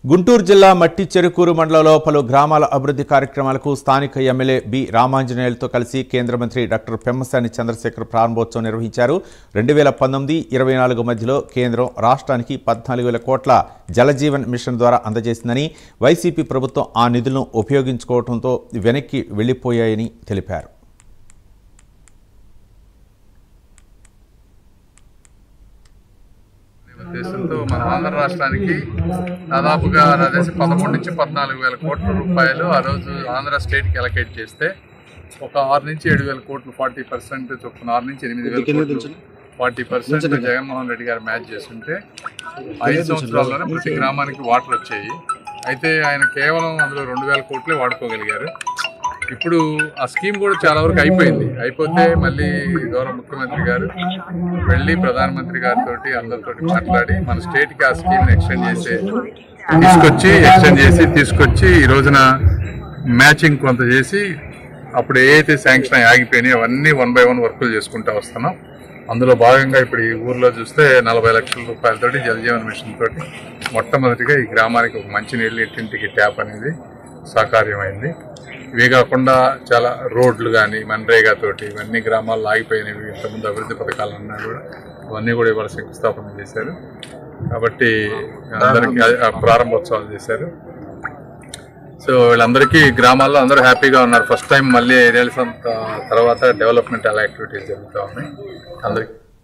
గుంటూరు జిల్లా మట్టి చెరుకూరు మండలంలో పలు గ్రామాల అభివృద్ధి కార్యక్రమాలకు స్థానిక ఎమ్మెల్యే బి రామాంజనేయులతో కలిసి కేంద్ర మంత్రి డాక్టర్ పెమ్మసాని చంద్రశేఖర్ ప్రారంభోత్సవం నిర్వహించారు. 2019-24 మధ్యలో కేంద్రం రాష్ట్రానికి 14,000 కోట్ల జలజీవన్ మిషన్ ద్వారా అందజేసిందని, వైసీపీ ప్రభుత్వం ఆ నిధులను ఉపయోగించుకోవడంతో వెనక్కి వెళ్లిపోయాయని తెలిపారు. దేశంతో మన ఆంధ్ర రాష్ట్రానికి దాదాపుగా 13 నుంచి 14,000 కోట్ల రూపాయలు ఆ రోజు ఆంధ్ర స్టేట్కి అలొకేట్ చేస్తే ఒక 6 నుంచి 7,000 కోట్లు 40% చొప్పున 6 నుంచి 8,000 కోట్లు 40% జగన్మోహన్ రెడ్డి గారు మ్యాచ్ చేస్తుంటే 5 సంవత్సరాల్లోనే ప్రతి గ్రామానికి వాటర్ వచ్చాయి. అయితే ఆయన కేవలం అందులో 2,000 కోట్లే వాడుకోగలిగారు. ఇప్పుడు ఆ స్కీమ్ కూడా చాలా వరకు అయిపోతే మళ్ళీ గౌరవ ముఖ్యమంత్రి గారు వెళ్ళి ప్రధానమంత్రి గారితో అందరితో మాట్లాడి మన స్టేట్కి ఆ స్కీమ్ని ఎక్స్టెండ్ తీసుకొచ్చి ఈ రోజున మ్యాచింగ్ కొంత చేసి అప్పుడు ఏదైతే శాంక్షన్ ఆగిపోయినాయి అవన్నీ 1 by 1 వర్కులు చేసుకుంటూ వస్తున్నాం. అందులో భాగంగా ఇప్పుడు ఈ ఊర్లో చూస్తే 40 లక్షల రూపాయలతోటి జలజీవన్ మిషన్ తోటి మొట్టమొదటిగా ఈ గ్రామానికి ఒక మంచి నీళ్ళు ఇంటింటికి ట్యాప్ అనేది సాకార్యమైంది. ఇవే కాకుండా చాలా రోడ్లు కానీ మన్రేగా తోటి ఇవన్నీ గ్రామాల్లో ఆగిపోయినవి, ఇంతకుముందు అభివృద్ధి పథకాలు అన్నా కూడా అవన్నీ కూడా ఇవాళ శంకుస్థాపన చేశారు. కాబట్టి అందరికీ ప్రారంభోత్సవాలు చేశారు. సో వీళ్ళందరికీ గ్రామాల్లో అందరూ హ్యాపీగా ఉన్నారు. ఫస్ట్ టైం మళ్ళీ 5 ఏళ్ళ తర్వాత డెవలప్మెంట్ యాక్టివిటీస్ జరుగుతూ ఉన్నాయి అందరికీ.